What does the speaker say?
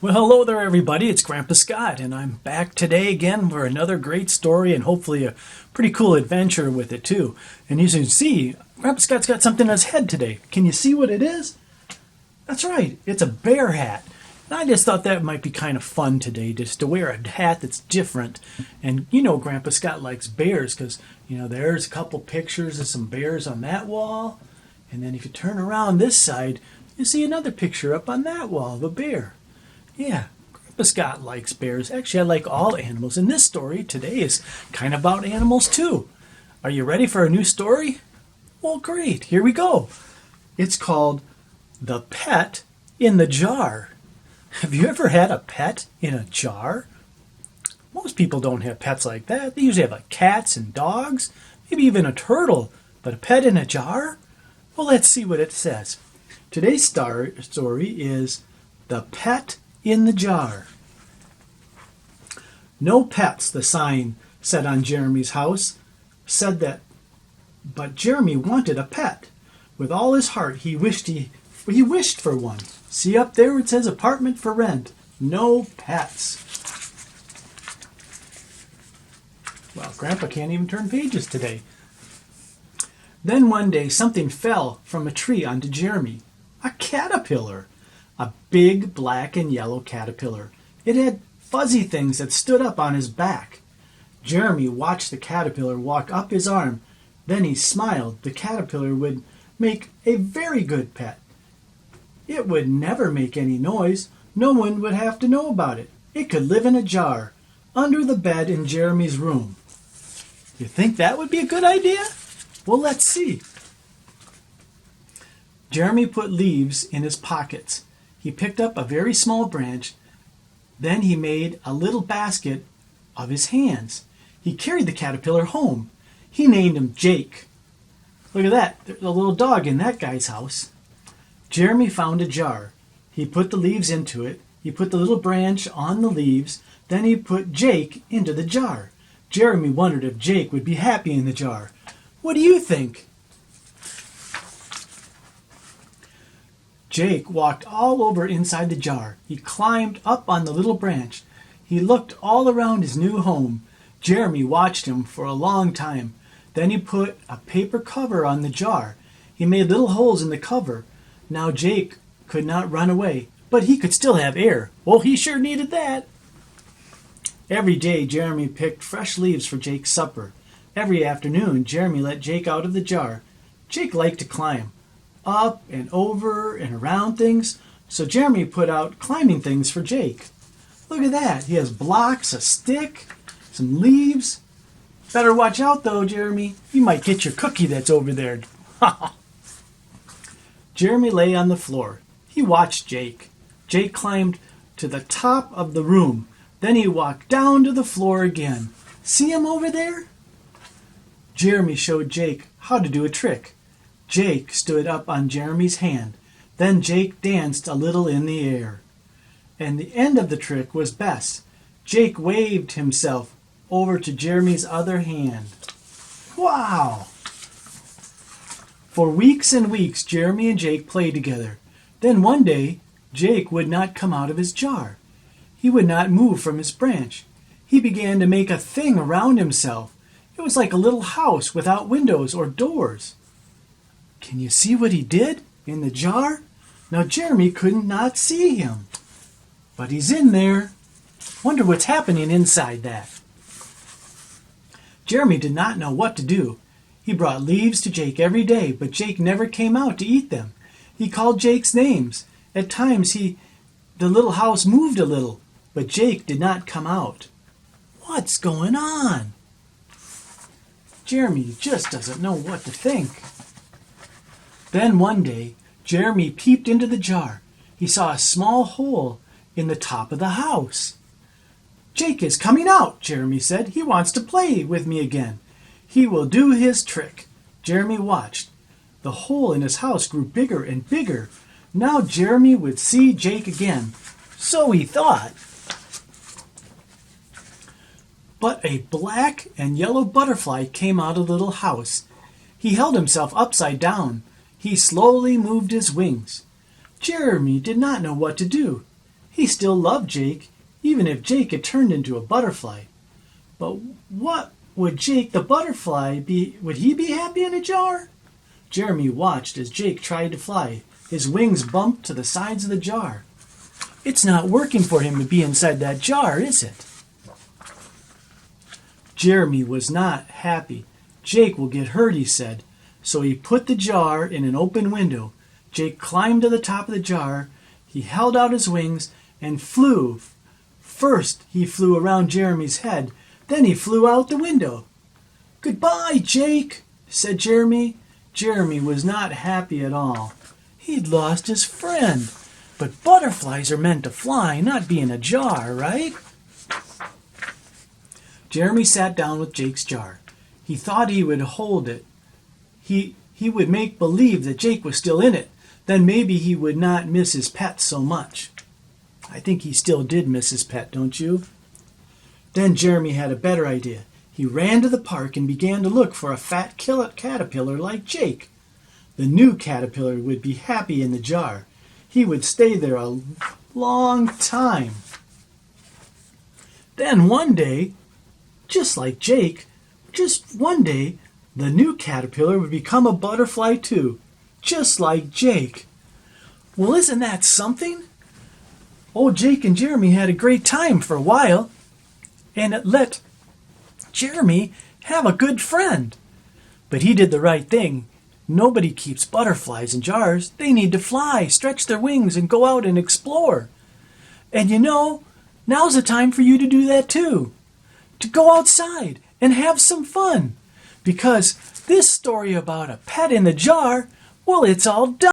Well, hello there, everybody. It's Grampa Scott, and I'm back today again for another great story and hopefully a pretty cool adventure with it, too. And as you can see, Grandpa Scott's got something on his head today. Can you see what it is? That's right, it's a bear hat. And I just thought that might be kind of fun today, just to wear a hat that's different. And you know, Grandpa Scott likes bears because, there's a couple pictures of some bears on that wall. And then if you turn around this side, you see another picture up on that wall of a bear. Yeah, Grandpa Scott likes bears. Actually, I like all animals. And this story today is kind of about animals too. Are you ready for a new story? Well, great. Here we go. It's called The Pet in the Jar. Have you ever had a pet in a jar? Most people don't have pets like that. They usually have like cats and dogs, maybe even a turtle. But a pet in a jar? Well, let's see what it says. Today's story is The Pet in the Jar. No pets, the sign said on Jeremy's house, said that, but Jeremy wanted a pet. With all his heart, he wished for one. See up there, it says apartment for rent. No pets. Well, Grandpa can't even turn pages today. Then one day, something fell from a tree onto Jeremy. A caterpillar. A big black and yellow caterpillar. It had fuzzy things that stood up on his back. Jeremy watched the caterpillar walk up his arm. Then he smiled. The caterpillar would make a very good pet. It would never make any noise. No one would have to know about it. It could live in a jar, under the bed in Jeremy's room. You think that would be a good idea? Well, let's see. Jeremy put leaves in his pockets. He picked up a very small branch. Then he made a little basket of his hands. He carried the caterpillar home. He named him Jake. Look at that. There's a little dog in that guy's house. Jeremy found a jar. He put the leaves into it. He put the little branch on the leaves. Then he put Jake into the jar. Jeremy wondered if Jake would be happy in the jar. What do you think? Jake walked all over inside the jar. He climbed up on the little branch. He looked all around his new home. Jeremy watched him for a long time. Then he put a paper cover on the jar. He made little holes in the cover. Now Jake could not run away, but he could still have air. Well, he sure needed that. Every day, Jeremy picked fresh leaves for Jake's supper. Every afternoon, Jeremy let Jake out of the jar. Jake liked to climb, up and over and around things, so Jeremy put out climbing things for Jake. Look at that. He has blocks, a stick, some leaves. Better watch out, though, Jeremy. You might get your cookie that's over there. Jeremy lay on the floor. He watched Jake. Jake climbed to the top of the room. Then he walked down to the floor again. See him over there? Jeremy showed Jake how to do a trick. Jake stood up on Jeremy's hand. Then Jake danced a little in the air. And the end of the trick was best. Jake waved himself over to Jeremy's other hand. Wow! For weeks and weeks, Jeremy and Jake played together. Then one day, Jake would not come out of his jar. He would not move from his branch. He began to make a thing around himself. It was like a little house without windows or doors. Can you see what he did in the jar? Now Jeremy could not see him. But he's in there. Wonder what's happening inside that. Jeremy did not know what to do. He brought leaves to Jake every day, but Jake never came out to eat them. He called Jake's names. At times the little house moved a little, but Jake did not come out. What's going on? Jeremy just doesn't know what to think. Then one day, Jeremy peeped into the jar. He saw a small hole in the top of the house. Jake is coming out, Jeremy said. He wants to play with me again. He will do his trick. Jeremy watched. The hole in his house grew bigger and bigger. Now Jeremy would see Jake again. So he thought. But a black and yellow butterfly came out of the little house. He held himself upside down. He slowly moved his wings. Jeremy did not know what to do. He still loved Jake, even if Jake had turned into a butterfly. But what would Jake the butterfly be? Would he be happy in a jar? Jeremy watched as Jake tried to fly. His wings bumped to the sides of the jar. It's not working for him to be inside that jar, is it? Jeremy was not happy. Jake will get hurt, he said. So he put the jar in an open window. Jake climbed to the top of the jar. He held out his wings and flew. First, he flew around Jeremy's head. Then he flew out the window. "Goodbye, Jake," said Jeremy. Jeremy was not happy at all. He'd lost his friend. But butterflies are meant to fly, not be in a jar, right? Jeremy sat down with Jake's jar. He thought he would hold it. He would make believe that Jake was still in it. Then maybe he would not miss his pet so much. I think he still did miss his pet, don't you? Then Jeremy had a better idea. He ran to the park and began to look for a fat caterpillar like Jake. The new caterpillar would be happy in the jar. He would stay there a long time. Then one day, just like Jake, just one day, the new caterpillar would become a butterfly too, just like Jake. Well, isn't that something? Old Jake and Jeremy had a great time for a while, and it let Jeremy have a good friend. But he did the right thing. Nobody keeps butterflies in jars. They need to fly, stretch their wings, and go out and explore. And you know, now's the time for you to do that too. To go outside and have some fun. Because this story about a pet in the jar, well, it's all done.